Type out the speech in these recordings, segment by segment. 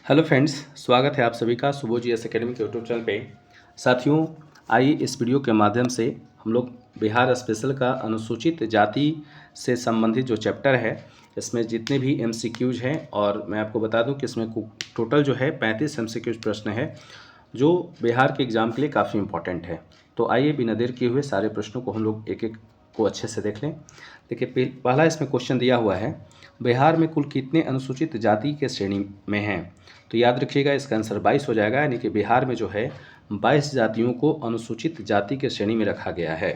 Hello friends, स्वागत है आप सभी का सुबो जी एस अकेडमी के यूट्यूब चैनल पे। साथियों, आइए इस वीडियो के माध्यम से हम लोग बिहार स्पेशल का अनुसूचित जाति से संबंधित जो चैप्टर है, इसमें जितने भी एमसीक्यूज हैं, और मैं आपको बता दूं कि इसमें टोटल जो है 35 एमसीक्यूज प्रश्न है जो बिहार के एग्ज़ाम के लिए काफ़ी इंपॉर्टेंट है। तो आइए बिना देर किए हुए सारे प्रश्नों को हम लोग एक एक को अच्छे से देख लें। देखिए, पहला इसमें क्वेश्चन दिया हुआ है, बिहार में कुल कितने अनुसूचित जाति के श्रेणी में हैं? तो याद रखिएगा, इसका आंसर 22 हो जाएगा, यानी कि बिहार में जो है 22 जातियों को अनुसूचित जाति के श्रेणी में रखा गया है।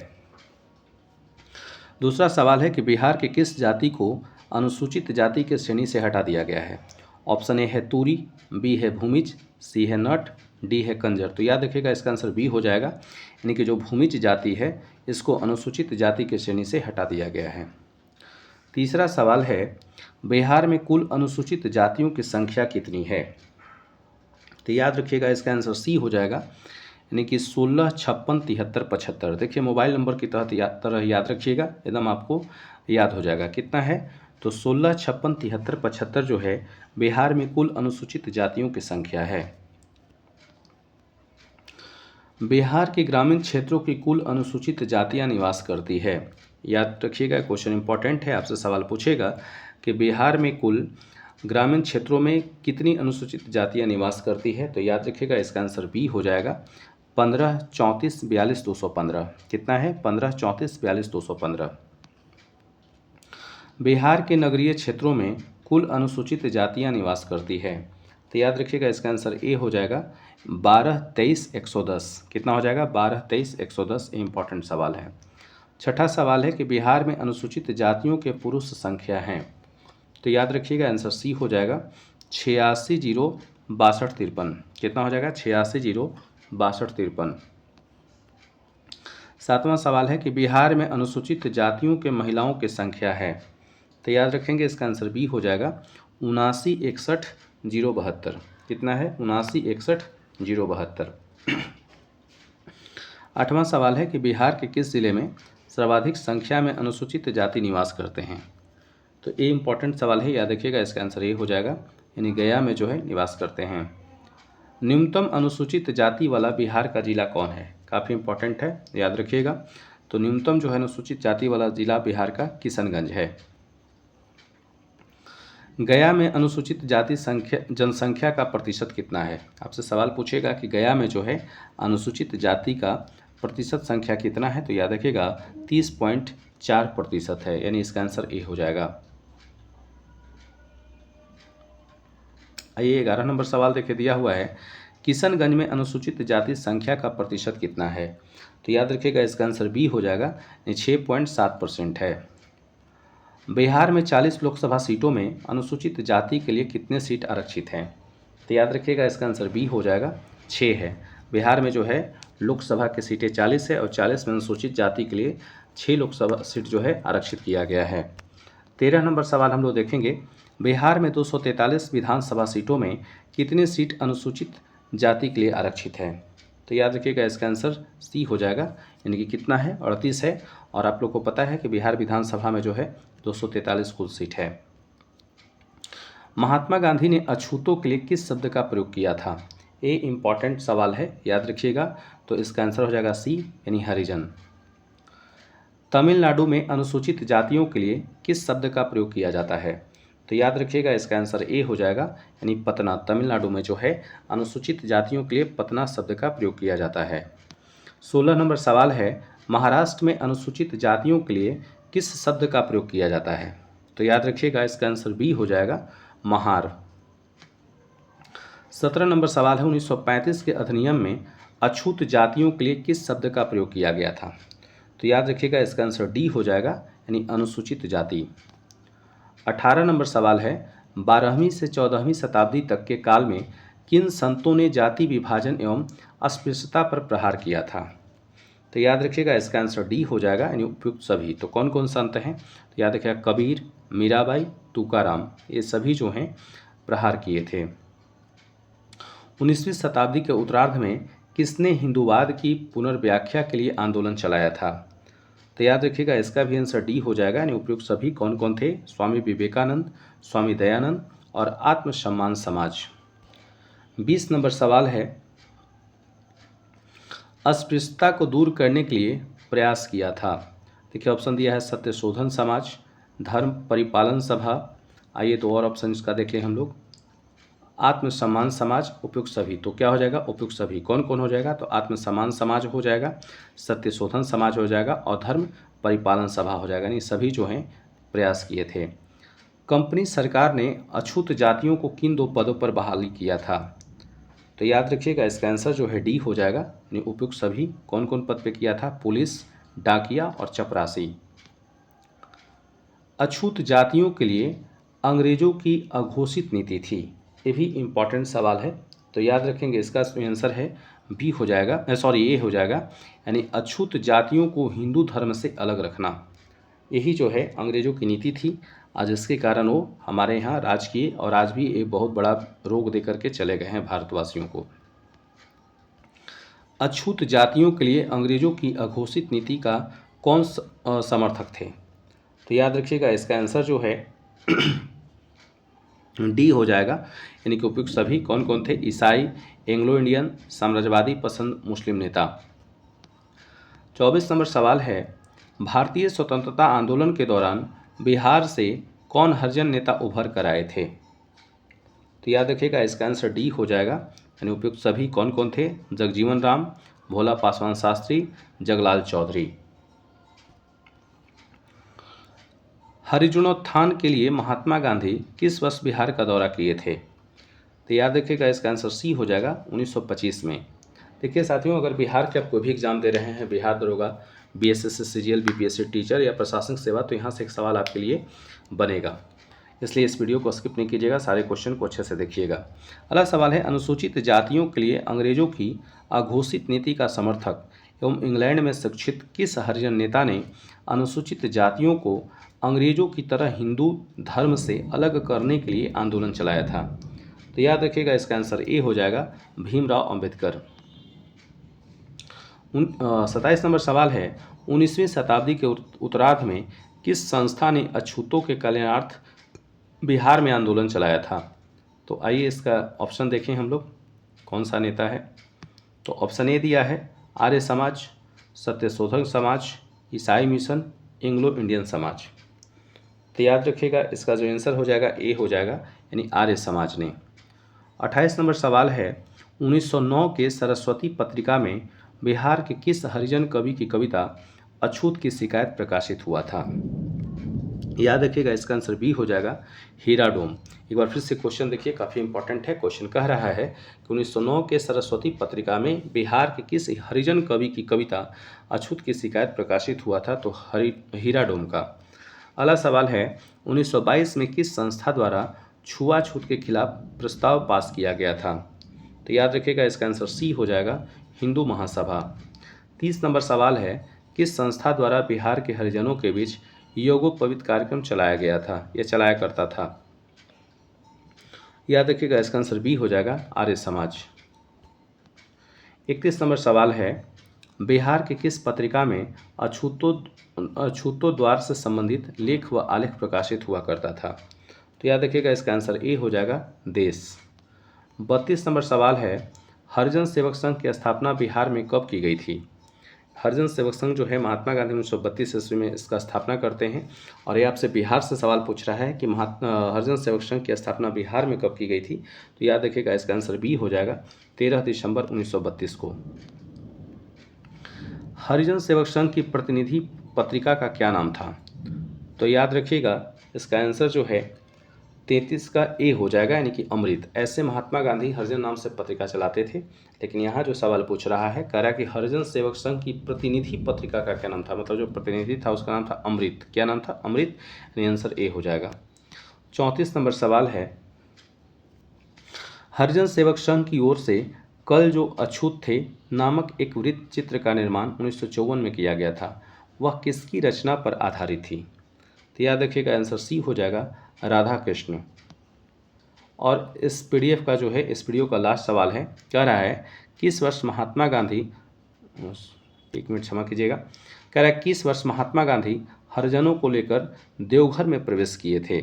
दूसरा सवाल है कि बिहार के किस जाति को अनुसूचित जाति के श्रेणी से हटा दिया गया है? ऑप्शन ए है तूरी, बी है भूमिज, सी है नट, डी है कंजर। तो याद रखिएगा, इसका आंसर बी हो जाएगा, यानी कि जो भूमिज जाति है इसको अनुसूचित जाति के श्रेणी से हटा दिया गया है। तीसरा सवाल है, बिहार में कुल अनुसूचित जातियों की संख्या कितनी है? तो याद रखिएगा, इसका आंसर सी हो जाएगा, यानी कि 16, 56, 73, 75। देखिए, मोबाइल नंबर की तरह याद रखिएगा, एकदम आपको याद हो जाएगा कितना है। तो 16, 56, 73, 75 जो है बिहार में कुल अनुसूचित जातियों की संख्या है। बिहार के ग्रामीण क्षेत्रों की कुल अनुसूचित जातियां निवास करती है। याद रखिएगा, क्वेश्चन इंपॉर्टेंट है, आपसे सवाल पूछेगा कि बिहार में कुल ग्रामीण क्षेत्रों में कितनी अनुसूचित जातियां निवास करती है। तो याद रखिएगा, इसका आंसर बी हो जाएगा, 15, 34, 42, 215। कितना है? 15, 34, 42, 215। बिहार के नगरीय क्षेत्रों में कुल अनुसूचित जातियां निवास करती है। तो याद रखिएगा, इसका आंसर ए हो जाएगा, 12, 23, 110। कितना हो जाएगा? 12, 23, 110। इंपॉर्टेंट सवाल है। छठा सवाल है कि बिहार में अनुसूचित जातियों के पुरुष संख्या हैं। तो याद रखिएगा, आंसर सी हो जाएगा, 86, 0, 62, 53। कितना हो जाएगा? 86, 0, 62, 53। सातवां सवाल है कि बिहार में अनुसूचित जातियों के महिलाओं की संख्या है। तो याद रखेंगे, इसका आंसर बी हो जाएगा, 79, 61, 0, 72। कितना है? 79, 61, 0, 72। आठवां सवाल है कि बिहार के किस जिले में सर्वाधिक संख्या में अनुसूचित जाति निवास करते हैं? तो ये इंपॉर्टेंट सवाल है, याद रखिएगा, इसका आंसर ये हो जाएगा, यानी गया में जो है निवास करते हैं। न्यूनतम अनुसूचित जाति वाला बिहार का जिला कौन है? काफ़ी इंपॉर्टेंट है, याद रखिएगा। तो न्यूनतम जो है अनुसूचित जाति वाला जिला बिहार का किशनगंज है। गया में अनुसूचित जाति जनसंख्या का प्रतिशत कितना है? आपसे सवाल पूछेगा कि गया में जो है अनुसूचित जाति का प्रतिशत संख्या कितना है। तो याद रखिएगा, 30.4% है, यानी इसका आंसर ए हो जाएगा। आइए 11 नंबर सवाल देखिए, दिया हुआ है, किशनगंज में अनुसूचित जाति संख्या का प्रतिशत कितना है? तो याद रखिएगा, इसका आंसर बी हो जाएगा, 6.7% है। बिहार में 40 लोकसभा सीटों में अनुसूचित जाति के लिए कितने सीट आरक्षित हैं? तो याद रखिएगा, इसका आंसर बी हो जाएगा, 6 है। बिहार में जो है लोकसभा की सीटें 40 है, और 40 में अनुसूचित जाति के लिए 6 लोकसभा सीट जो है आरक्षित किया गया है। 13 नंबर सवाल हम लोग देखेंगे, बिहार में 243 विधानसभा सीटों में कितनी सीट अनुसूचित जाति के लिए आरक्षित है? तो याद रखिएगा, इसका आंसर सी हो जाएगा, यानी कि कितना है? 38 है। और आप लोग को पता है कि बिहार विधानसभा में जो है 243 कुल सीट है। महात्मा गांधी ने अछूतों के लिए किस शब्द का प्रयोग किया था? ये इंपॉर्टेंट सवाल है, याद रखिएगा। तो इसका आंसर हो जाएगा सी, यानी हरिजन। तमिलनाडु में अनुसूचित जातियों के लिए किस शब्द का प्रयोग किया जाता है? तो याद रखिएगा, इसका आंसर ए हो जाएगा, यानी पतना। तमिलनाडु में जो है अनुसूचित जातियों के लिए पतना शब्द का प्रयोग किया जाता है। 16 नंबर सवाल है, महाराष्ट्र में अनुसूचित जातियों के लिए किस शब्द का प्रयोग किया जाता है? तो याद रखिएगा, इसका आंसर बी हो जाएगा, महार। 17 नंबर सवाल है, 1935 के अधिनियम में अछूत जातियों के लिए किस शब्द का प्रयोग किया गया था? तो याद रखिएगा, इसका आंसर डी हो जाएगा, यानी अनुसूचित जाति। 18 नंबर सवाल है, 12वीं से 14वीं शताब्दी तक के काल में किन संतों ने जाति विभाजन एवं अस्पृश्यता पर प्रहार किया था? तो याद रखिएगा, इसका आंसर डी हो जाएगा, यानी उपयुक्त सभी। तो कौन कौन संत हैं? तो याद रखिएगा, कबीर, मीराबाई, तुकाराम, ये सभी जो हैं प्रहार किए थे। 19वीं शताब्दी के उत्तरार्ध में किसने हिंदूवाद की पुनर्व्याख्या के लिए आंदोलन चलाया था? तो याद रखिएगा, इसका भी आंसर डी हो जाएगा, यानी उपयुक्त सभी कौन कौन थे? स्वामी विवेकानंद, स्वामी दयानंद और आत्मसम्मान समाज। 20 नंबर सवाल है, अस्पृश्यता को दूर करने के लिए प्रयास किया था। देखिए ऑप्शन दिया है सत्यशोधन समाज, धर्म परिपालन सभा, आइए तो और ऑप्शन इसका देख लें हम लोग, आत्मसम्मान समाज, उपयुक्त सभी। तो क्या हो जाएगा, उपयुक्त सभी कौन कौन हो जाएगा, तो आत्मसम्मान समाज हो जाएगा, सत्यशोधन समाज हो जाएगा और धर्म परिपालन सभा हो जाएगा। यानी सभी जो हैं प्रयास किए थे। कंपनी सरकार ने अछूत जातियों को किन 2 पदों पर बहाली किया था, तो याद रखिएगा इसका आंसर जो है डी हो जाएगा। यानी उपयुक्त सभी कौन कौन पद पे किया था, पुलिस, डाकिया और चपरासी। अछूत जातियों के लिए अंग्रेजों की अघोषित नीति थी, ये भी इम्पॉर्टेंट सवाल है, तो याद रखेंगे इसका आंसर है बी हो जाएगा, सॉरी ए हो जाएगा। यानी अछूत जातियों को हिंदू धर्म से अलग रखना, यही जो है अंग्रेजों की नीति थी। आज इसके कारण वो हमारे यहाँ राज किए और आज भी एक बहुत बड़ा रोग दे करके चले गए हैं भारतवासियों को। अछूत जातियों के लिए अंग्रेजों की अघोषित नीति का कौन समर्थक थे, तो याद रखिएगा इसका आंसर जो है डी हो जाएगा। यानी कि उपयुक्त सभी कौन कौन थे, ईसाई, एंग्लो इंडियन, साम्राज्यवादी पसंद मुस्लिम नेता। 24 नंबर सवाल है, भारतीय स्वतंत्रता आंदोलन के दौरान बिहार से कौन हरिजन नेता उभर कर आए थे, तो याद रखिएगा इसका आंसर डी हो जाएगा। यानी उपयुक्त सभी कौन कौन थे, जगजीवन राम, भोला पासवान शास्त्री, जगलाल चौधरी। हरिजनोत्थान के लिए महात्मा गांधी किस वर्ष बिहार का दौरा किए थे, तो याद रखिएगा इसका आंसर सी हो जाएगा 1925 में। देखिए साथियों, अगर बिहार के आप कोई भी एग्जाम दे रहे हैं, बिहार दरोगा, बीएसएस, सीजीएल, बीपीएससी टीचर या प्रशासनिक सेवा, तो यहाँ से एक सवाल आपके लिए बनेगा, इसलिए इस वीडियो को स्किप नहीं कीजिएगा, सारे क्वेश्चन को अच्छे से देखिएगा। अगला सवाल है, अनुसूचित जातियों के लिए अंग्रेजों की अघोषित नीति का समर्थक एवं इंग्लैंड में शिक्षित किस हरिजन नेता ने अनुसूचित जातियों को अंग्रेजों की तरह हिंदू धर्म से अलग करने के लिए आंदोलन चलाया था, तो याद रखिएगा इसका आंसर ए हो जाएगा, भीमराव अंबेडकर। 27 नंबर सवाल है, 19वीं शताब्दी के उत्तरार्ध में किस संस्था ने अछूतों के कल्याणार्थ बिहार में आंदोलन चलाया था, तो आइए इसका ऑप्शन देखें हम लोग, कौन सा नेता है, तो ऑप्शन ए दिया है आर्य समाज, सत्यशोधक समाज, ईसाई मिशन, एंग्लो इंडियन समाज। तो याद रखिएगा इसका जो आंसर हो जाएगा ए हो जाएगा, यानी आर्य समाज ने। 28 नंबर सवाल है, 1909 के सरस्वती पत्रिका में बिहार के किस हरिजन कवि की कविता अछूत की शिकायत प्रकाशित हुआ था, याद रखिएगा इसका आंसर बी हो जाएगा, हीरा डोम। एक बार फिर से क्वेश्चन देखिए, काफ़ी इंपॉर्टेंट है। क्वेश्चन कह रहा है कि 1909 के सरस्वती पत्रिका में बिहार के किस हरिजन कवि की कविता अछूत की शिकायत प्रकाशित हुआ था, तो हीरा डोम का। अगला सवाल है, 1922 में किस संस्था द्वारा छुआछूत के खिलाफ प्रस्ताव पास किया गया था, तो याद रखिएगा इसका आंसर सी हो जाएगा, हिंदू महासभा। 30 नंबर सवाल है, किस संस्था द्वारा बिहार के हरिजनों के बीच योगोपवीत कार्यक्रम चलाया गया था या चलाया करता था, याद रखिएगा इसका आंसर बी हो जाएगा, आर्य समाज। 31 नंबर सवाल है, बिहार के किस पत्रिका में अछूतों द्वार से संबंधित लेख व आलेख प्रकाशित हुआ करता था, तो याद रखिएगा इसका आंसर ए हो जाएगा, देश। 32 नंबर सवाल है, हरिजन सेवक संघ की स्थापना बिहार में कब की गई थी, हरिजन सेवक संघ जो है महात्मा गांधी 1932 ईस्वी में इसका स्थापना करते हैं, और ये आपसे बिहार से सवाल पूछ रहा है कि हरिजन सेवक संघ की स्थापना बिहार में कब की गई थी, तो याद रखिएगा इसका आंसर बी हो जाएगा, 13 दिसंबर 1932 को। हरिजन सेवक संघ की प्रतिनिधि पत्रिका का क्या नाम था, तो याद रखिएगा इसका आंसर जो है 33 का ए हो जाएगा, यानी कि अमृत। ऐसे महात्मा गांधी हरिजन नाम से पत्रिका चलाते थे, लेकिन यहाँ जो सवाल पूछ रहा है, कह रहा है कि हरिजन सेवक संघ की प्रतिनिधि पत्रिका का क्या नाम था, मतलब जो प्रतिनिधि था उसका नाम था अमृत। क्या नाम था, अमृत, यानी आंसर ए हो जाएगा। 34 नंबर सवाल है, हरिजन सेवक संघ की ओर से कल जो अछूत थे नामक एक वृत्त चित्र का निर्माण 1954 में किया गया था, वह किसकी रचना पर आधारित थी, तो याद रखिएगा आंसर सी हो जाएगा, राधा कृष्ण। और इस पीडीएफ का जो है, इस वीडियो का लास्ट सवाल है, कह रहा है किस वर्ष महात्मा गांधी, एक मिनट क्षमा कीजिएगा, कह रहा है किस वर्ष महात्मा गांधी हरिजनों को लेकर देवघर में प्रवेश किए थे,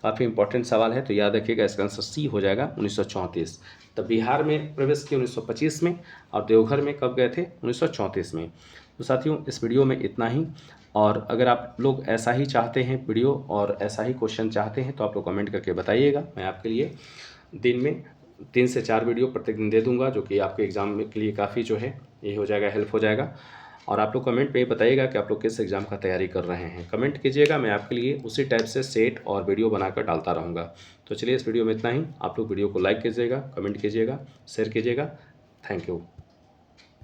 काफ़ी इंपॉर्टेंट सवाल है, तो याद रखिएगा इसका आंसर सी हो जाएगा 1934। तब बिहार में प्रवेश किया 1925 में और देवघर में कब गए थे? 1934 में। तो साथियों इस वीडियो में इतना ही, और अगर आप लोग ऐसा ही चाहते हैं वीडियो और ऐसा ही क्वेश्चन चाहते हैं तो आप लोग कमेंट करके बताइएगा। मैं आपके लिए दिन में 3 से 4 वीडियो प्रतिदिन दे दूंगा, जो कि आपके एग्ज़ाम के लिए काफ़ी जो है ये हो जाएगा, हेल्प हो जाएगा। और आप लोग कमेंट पे बताइएगा कि आप लोग किस एग्ज़ाम का तैयारी कर रहे हैं। कमेंट कीजिएगा, मैं आपके लिए उसी टाइप से सेट और वीडियो बनाकर डालता रहूँगा। तो चलिए इस वीडियो में इतना ही। आप लोग वीडियो को लाइक कीजिएगा, कमेंट कीजिएगा, शेयर कीजिएगा। Thank you.